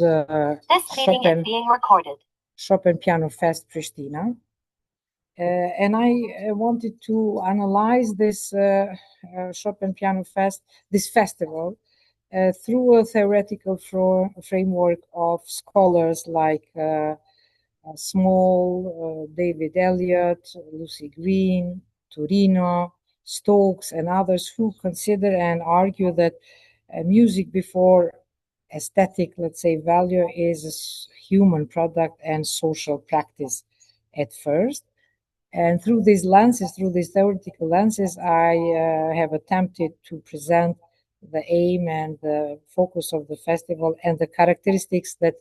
the ChopinPianoFEST Prishtina. And I wanted to analyze this ChopinPianoFEST, this festival, through a theoretical framework of scholars like Small, David Elliott, Lucy Green, Turino, Stokes, and others who consider and argue that music before aesthetic, let's say, value is a human product and social practice at first. And through these lenses, through these theoretical lenses, I have attempted to present the aim and the focus of the festival and the characteristics that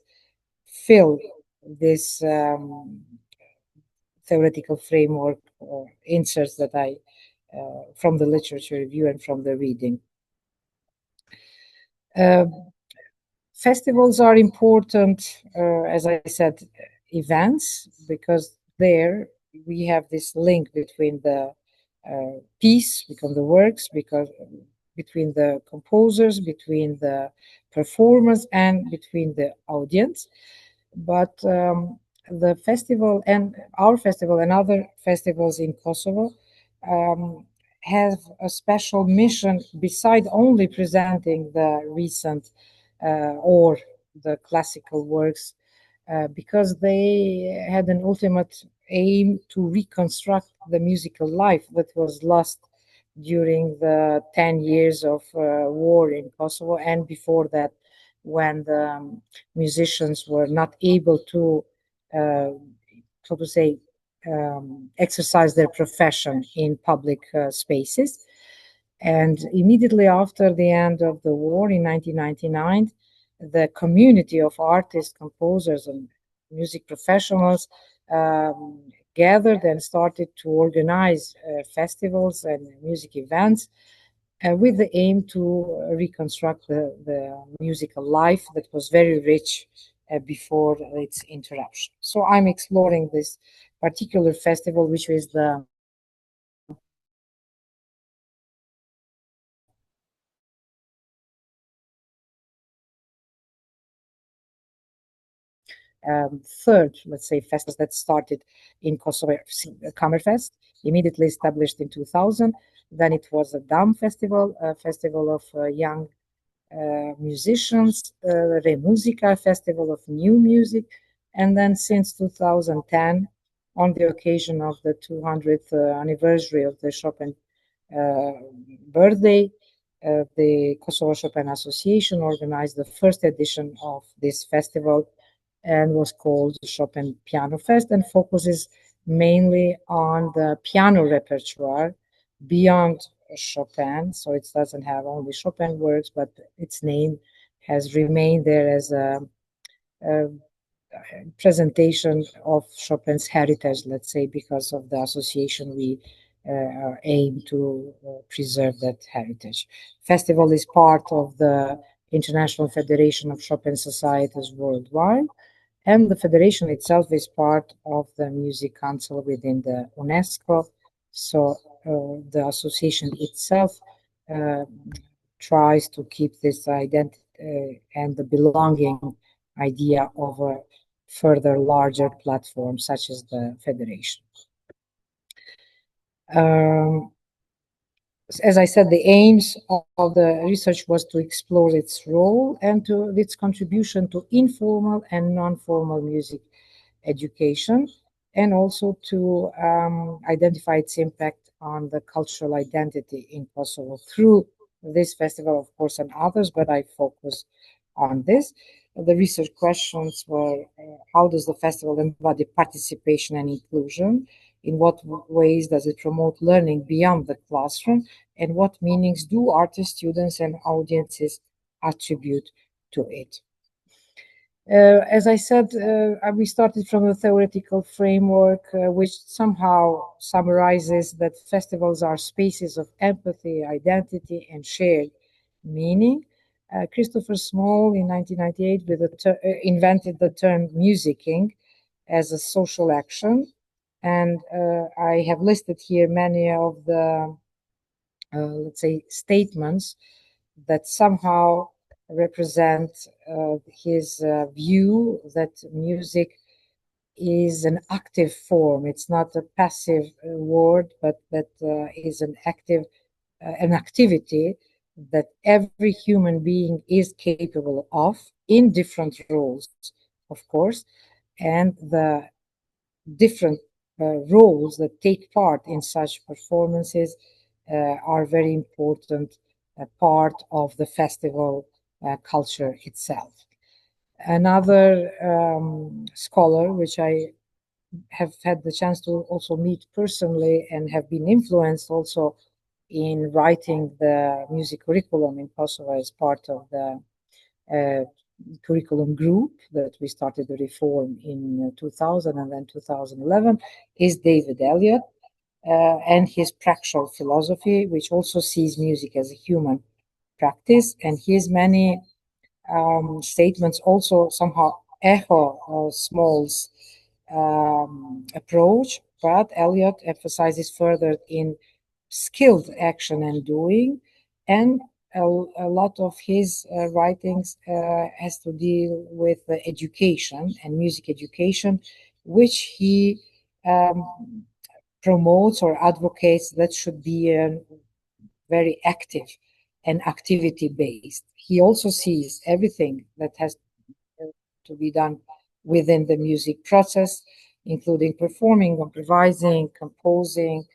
fill this theoretical framework inserts that I from the literature review and from the reading. Festivals are important, as I said, events, because there we have this link between the piece, between the works, between the composers, between the performers, and between the audience. But the festival and our festival and other festivals in Kosovo have a special mission beside only presenting the recent or the classical works, because they had an ultimate aim to reconstruct the musical life that was lost during the 10 years of war in Kosovo, and before that, when the musicians were not able to, so to say, exercise their profession in public spaces. And immediately after the end of the war in 1999, the community of artists, composers, and music professionals gathered and started to organize festivals and music events with the aim to reconstruct the musical life that was very rich before its interruption. So I'm exploring this particular festival, which is the third, let's say, festival that started in Kosovo, Kammerfest, immediately established in 2000. Then it was a DAM festival, a festival of young musicians, Re Musica, festival of new music. And then since 2010, on the occasion of the 200th anniversary of the Chopin birthday, the Kosovo Chopin Association organized the first edition of this festival and was called ChopinPianoFEST, and focuses mainly on the piano repertoire beyond Chopin. So it doesn't have only Chopin works, but its name has remained there as a presentation of Chopin's heritage, let's say, because of the association we aim to preserve that heritage. Festival is part of the International Federation of Chopin Societies worldwide, and the federation itself is part of the Music Council within the UNESCO. So the association itself tries to keep this identity and the belonging idea of a further larger platform such as the federation. As I said, the aims of the research was to explore its role and to its contribution to informal and non-formal music education, and also to identify its impact on the cultural identity in Kosovo through this festival, of course, and others, but I focus on this. The research questions were, how does the festival embody participation and inclusion? In what ways does it promote learning beyond the classroom? And what meanings do artists, students, and audiences attribute to it? As I said, we started from a theoretical framework which somehow summarizes that festivals are spaces of empathy, identity, and shared meaning. Christopher Small in 1998 invented the term musicking as a social action. And I have listed here many of the, let's say, statements that somehow represent his view that music is an active form. It's not a passive word, but that is an activity that every human being is capable of in different roles, of course, and the different roles that take part in such performances are very important part of the festival culture itself. Another scholar, which I have had the chance to also meet personally and have been influenced also in writing the music curriculum in Kosovo as part of the uh, curriculum group that we started the reform in 2000 and then 2011, is David Elliott and his practical philosophy, which also sees music as a human practice. And his many statements also somehow echo Small's approach, but Eliot emphasizes further in skilled action and doing, and a lot of his writings has to deal with education and music education, which he promotes or advocates that should be very active and activity based. He also sees everything that has to be done within the music process, including performing, improvising, composing,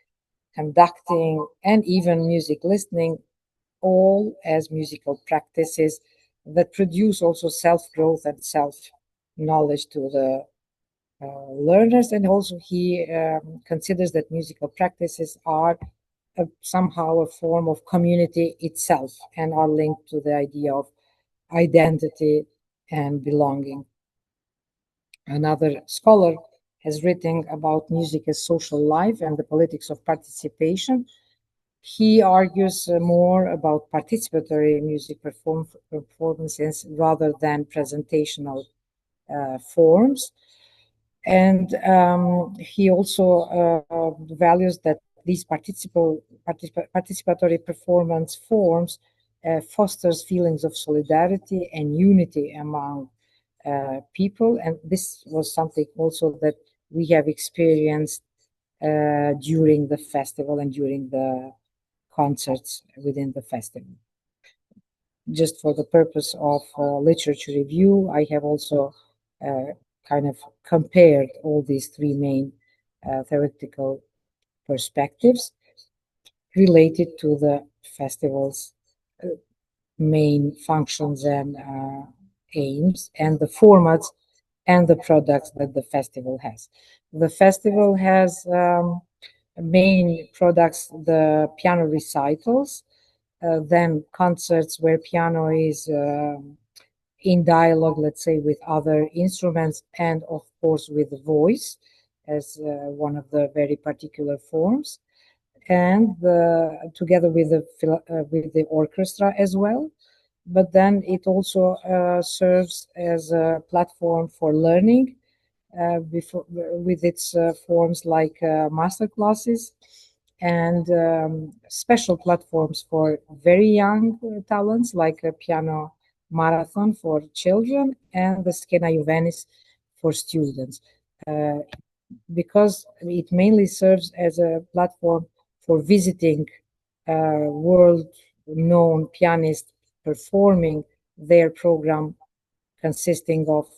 conducting, and even music listening, all as musical practices that produce also self-growth and self-knowledge to the learners. And also he considers that musical practices are somehow a form of community itself and are linked to the idea of identity and belonging. Another scholar has written about music as social life and the politics of participation. He argues more about participatory music performances rather than presentational forms. And he also values that these participatory performance forms fosters feelings of solidarity and unity among people. And this was something also that we have experienced during the festival and during the concerts within the festival. Just for the purpose of literature review, I have also kind of compared all these three main theoretical perspectives related to the festival's main functions and aims and the formats and the products that the festival has. The festival has main products, the piano recitals, then concerts where piano is in dialogue, let's say, with other instruments, and of course with the voice as one of the very particular forms, and together with the orchestra as well. But then it also serves as a platform for learning with its forms like master classes and special platforms for very young talents like a piano marathon for children and the Scena Juvenis for students. Because it mainly serves as a platform for visiting world-known pianists performing their program consisting of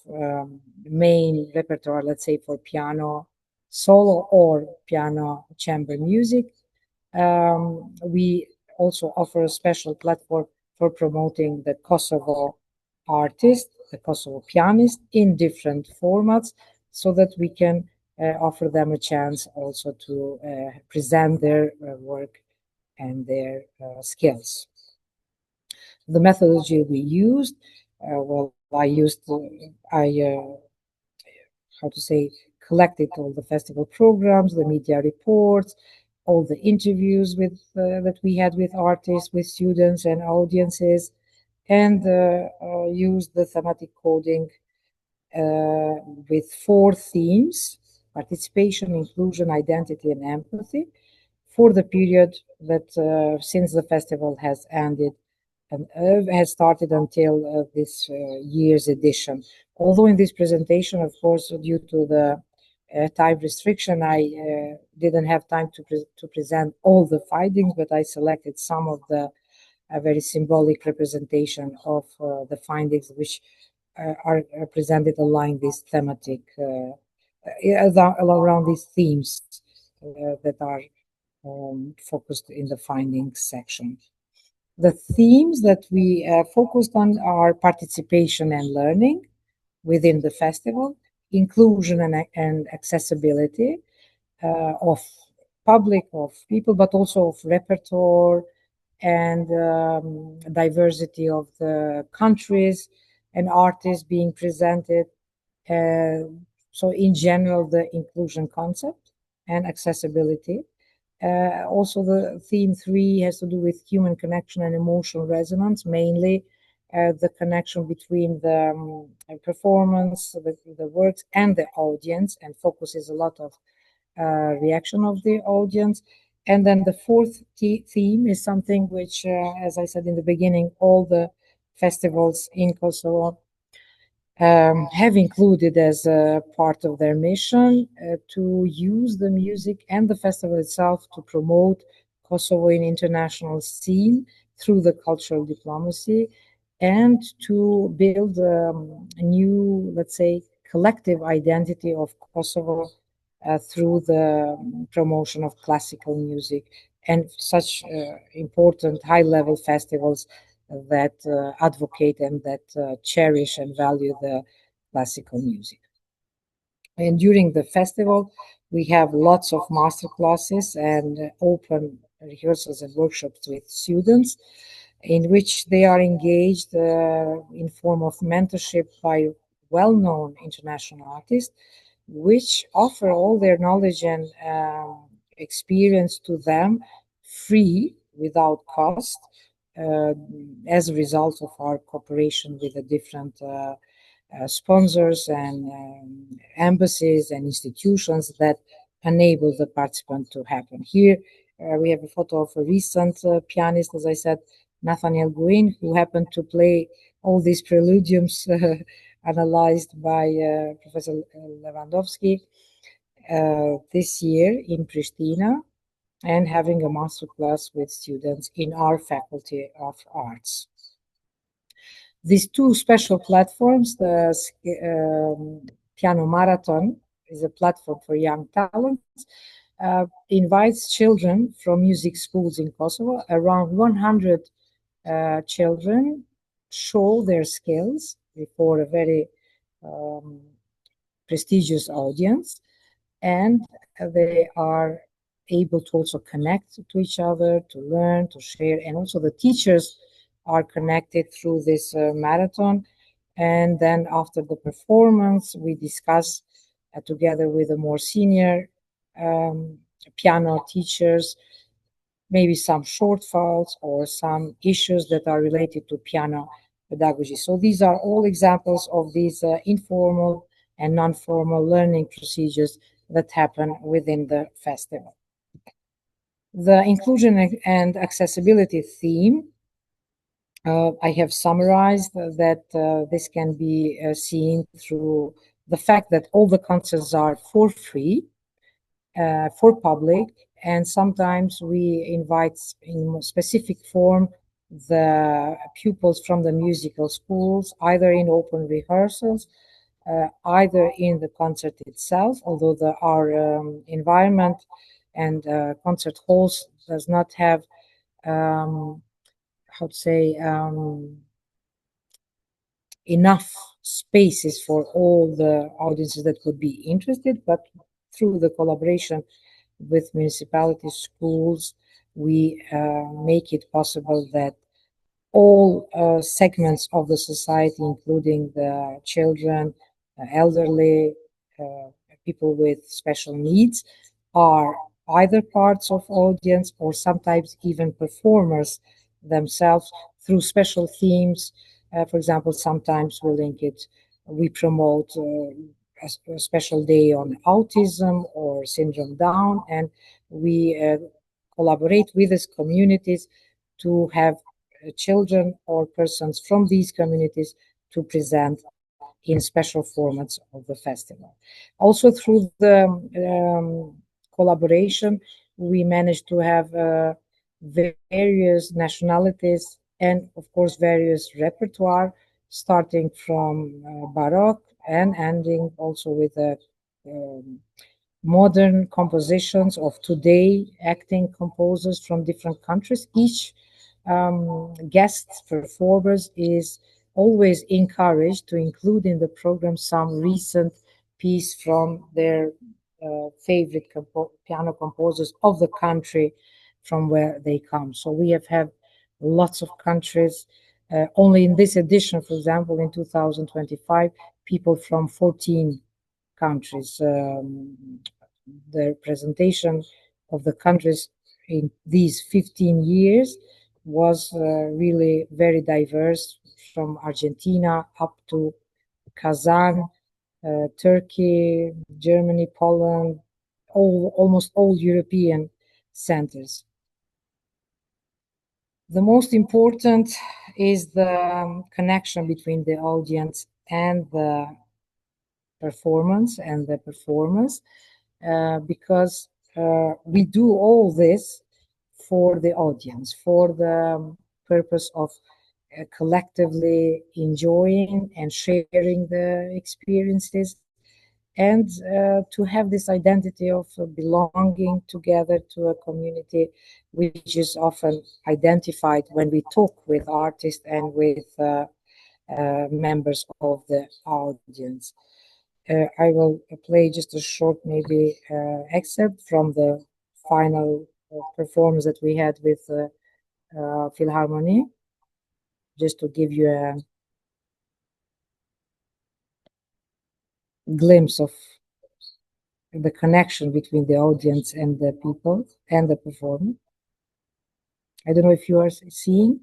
main repertoire, let's say, for piano solo or piano chamber music. We also offer a special platform for promoting the Kosovo artist, the Kosovo pianist in different formats so that we can offer them a chance also to present their work and their skills. The methodology we used, well, how to say, collected all the festival programs, the media reports, all the interviews that we had with artists, with students and audiences, and used the thematic coding with 4 themes: participation, inclusion, identity, and empathy, for the period that since the festival has ended and has started until this year's edition. Although in this presentation, of course, due to the time restriction, I didn't have time to present all the findings, but I selected some of the very symbolic representation of the findings, which are presented along this thematic, around these themes that are focused in the findings section. The themes that we focused on are participation and learning within the festival, inclusion and accessibility of public, of people, but also of repertoire and diversity of the countries and artists being presented. So in general, the inclusion concept and accessibility. Also, the theme 3 has to do with human connection and emotional resonance, mainly the connection between the performance, the works, and the audience, and focuses a lot of reaction of the audience. And then the fourth theme is something which, as I said in the beginning, all the festivals in Kosovo have included as a part of their mission to use the music and the festival itself to promote Kosovo in international scene through the cultural diplomacy and to build a new, let's say, collective identity of Kosovo through the promotion of classical music and such important high-level festivals that advocate and that cherish and value the classical music. And during the festival, we have lots of master classes and open rehearsals and workshops with students in which they are engaged in form of mentorship by well-known international artists, which offer all their knowledge and experience to them free, without cost, as a result of our cooperation with the different sponsors and embassies and institutions that enable the participant to happen. Here we have a photo of a recent pianist, as I said, Nathaniel Guin, who happened to play all these preludiums analyzed by Professor Lewandowski this year in Pristina, and having a master class with students in our Faculty of Arts. These two special platforms, the Piano Marathon is a platform for young talents, invites children from music schools in Kosovo. Around 100 children show their skills before a very prestigious audience, and they are able to also connect to each other, to learn, to share, and also the teachers are connected through this marathon. And then after the performance, we discuss together with the more senior piano teachers, maybe some shortfalls or some issues that are related to piano pedagogy. So these are all examples of these informal and non-formal learning procedures that happen within the festival. The inclusion and accessibility theme, I have summarized that this can be seen through the fact that all the concerts are for free, for public, and sometimes we invite in specific form the pupils from the musical schools, either in open rehearsals, either in the concert itself, although our environment and concert halls does not have, how to say, enough spaces for all the audiences that could be interested, but through the collaboration with municipality schools, we make it possible that all segments of the society, including the children, elderly, people with special needs, are either parts of audience or sometimes even performers themselves through special themes. For example, sometimes we promote a special day on autism or syndrome Down, and we collaborate with these communities to have children or persons from these communities to present in special formats of the festival. Also, through the collaboration, we managed to have various nationalities and, of course, various repertoire, starting from Baroque and ending also with modern compositions of today acting composers from different countries. Each guest performers is always encouraged to include in the program some recent piece from their favorite piano composers of the country from where they come. So we have had lots of countries. Only in this edition, for example, in 2025, people from 14 countries. The presentation of the countries in these 15 years was really very diverse, from Argentina up to Kazan, Turkey, Germany, Poland, almost all European centers. The most important is the connection between the audience and the performance and the performers, because we do all this for the audience, for the purpose of collectively enjoying and sharing the experiences, and to have this identity of belonging together to a community, which is often identified when we talk with artists and with members of the audience. I will play just a short, maybe, excerpt from the final performance that we had with Philharmonic, just to give you a glimpse of the connection between the audience and the people and the performer. I don't know if you are seeing.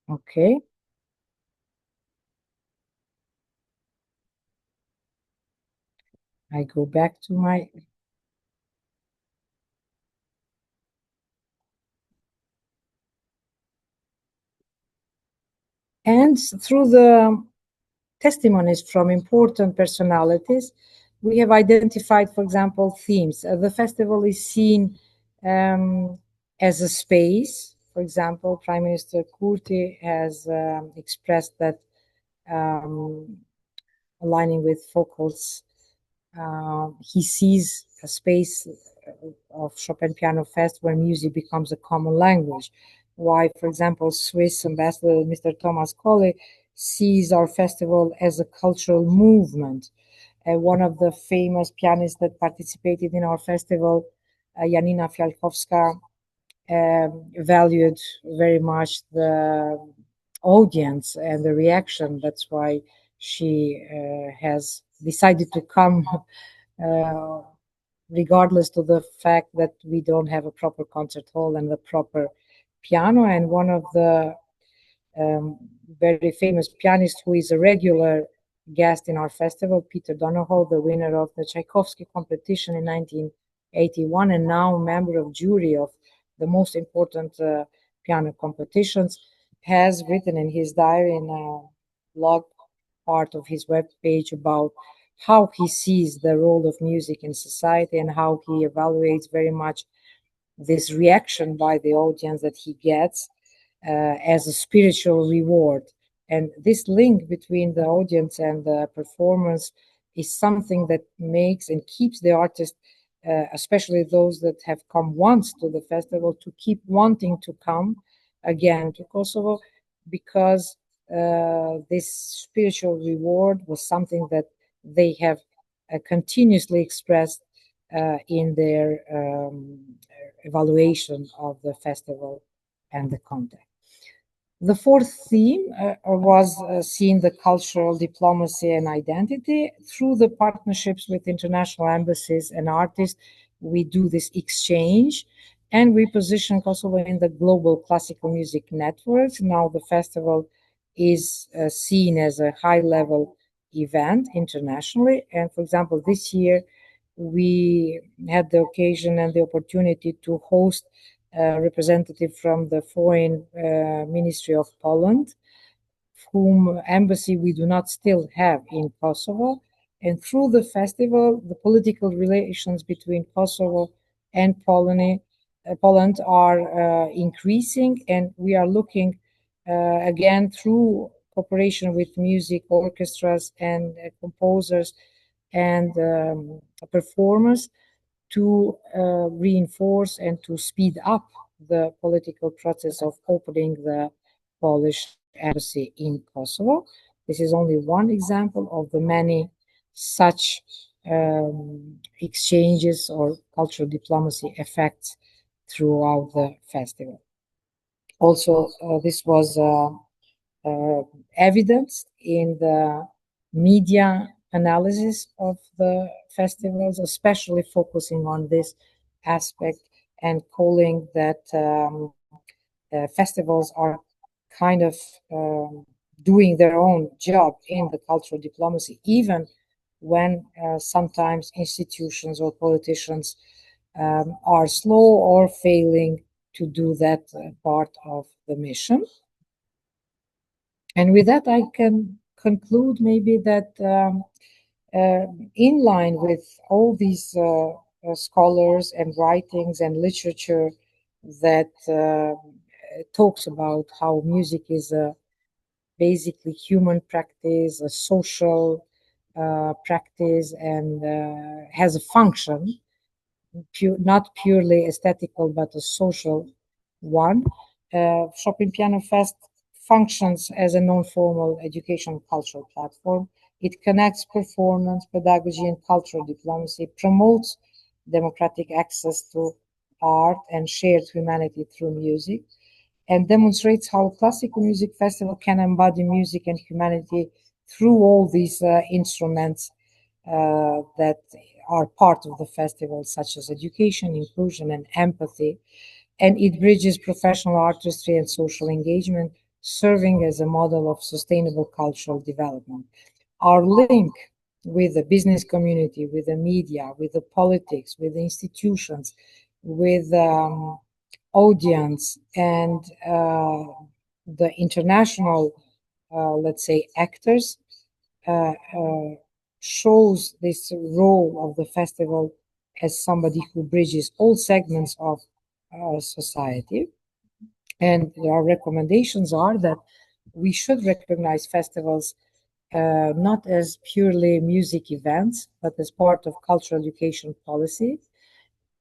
Okay. I go back to my... And through the testimonies from important personalities, we have identified, for example, themes. The festival is seen as a space. For example, Prime Minister Kurti has expressed that, aligning with Foucault's, he sees a space of Chopin Piano Fest where music becomes a common language. Why, for example, Swiss Ambassador Mr. Thomas Colley sees our festival as a cultural movement. One of the famous pianists that participated in our festival, Janina Fialkowska, valued very much the audience and the reaction. That's why she has decided to come, regardless to the fact that we don't have a proper concert hall and a proper piano. And one of the very famous pianist who is a regular guest in our festival, Peter Donohoe, the winner of the Tchaikovsky competition in 1981 and now member of jury of the most important piano competitions, has written in his diary, in a blog part of his web page, about how he sees the role of music in society and how he evaluates very much this reaction by the audience that he gets as a spiritual reward. And this link between the audience and the performance is something that makes and keeps the artist, especially those that have come once to the festival, to keep wanting to come again to Kosovo, because this spiritual reward was something that they have continuously expressed in their evaluation of the festival and the content. The fourth theme was seeing the cultural diplomacy and identity. Through the partnerships with international embassies and artists, we do this exchange, And we position Kosovo in the global classical music networks. Now the festival is seen as a high-level event internationally. And for example, this year we had the occasion and the opportunity to host a representative from the Foreign Ministry of Poland, whom embassy we do not still have in Kosovo. And through the festival, the political relations between Kosovo and Poland are increasing, and we are looking again through cooperation with music orchestras and composers and performers to reinforce and to speed up the political process of opening the Polish embassy in Kosovo. This is only one example of the many such exchanges or cultural diplomacy effects throughout the festival. Also, this was evidenced in the media analysis of the festivals, especially focusing on this aspect and calling that festivals are kind of doing their own job in the cultural diplomacy, even when sometimes institutions or politicians are slow or failing to do that part of the mission. And with that, I can conclude maybe that in line with all these scholars and writings and literature that talks about how music is a basically human practice, a social practice, and has a function, not purely aesthetical, but a social one. ChopinPianoFEST functions as a non-formal education cultural platform. It connects performance, pedagogy, and cultural diplomacy, promotes democratic access to art and shared humanity through music, and demonstrates how a classical music festival can embody music and humanity through all these instruments that are part of the festival, such as education, inclusion, and empathy. And it bridges professional artistry and social engagement, serving as a model of sustainable cultural development. Our link with the business community, with the media, with the politics, with the institutions, with audience, and the international, let's say, actors shows this role of the festival as somebody who bridges all segments of society. And our recommendations are that we should recognize festivals not as purely music events, but as part of cultural education policy.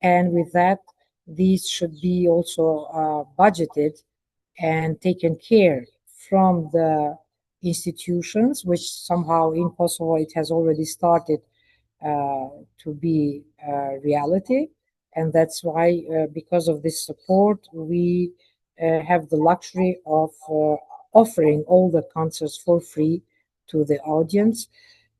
And with that, these should be also budgeted and taken care from the institutions, which somehow in Kosovo it has already started to be reality. And that's why, because of this support, we have the luxury of offering all the concerts for free to the audience.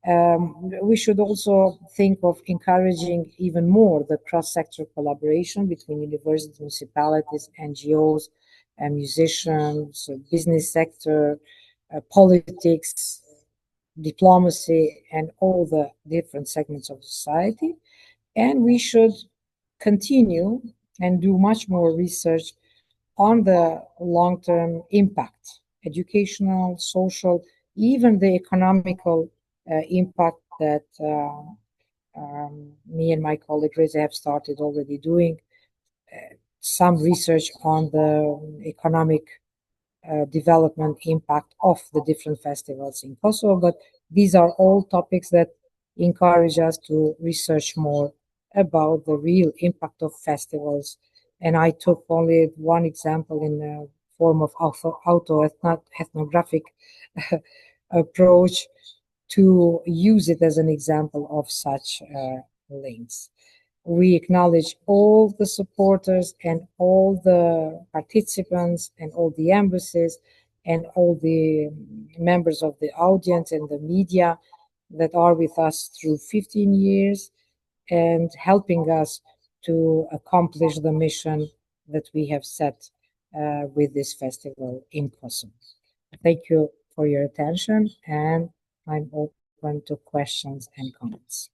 We should also think of encouraging even more the cross-sector collaboration between universities, municipalities, NGOs, musicians, business sector, politics, diplomacy, and all the different segments of society. And we should continue and do much more research on the long-term impact, educational, social, even the economical impact that me and my colleague Reza have started already doing some research on the economic development impact of the different festivals in Kosovo. But these are all topics that encourage us to research more about the real impact of festivals. And I took only one example in the form of ethnographic approach to use it as an example of such links. We acknowledge all the supporters and all the participants and all the embassies and all the members of the audience and the media that are with us through 15 years and helping us to accomplish the mission that we have set with this festival in Kosovo. Thank you for your attention, and I'm open to questions and comments.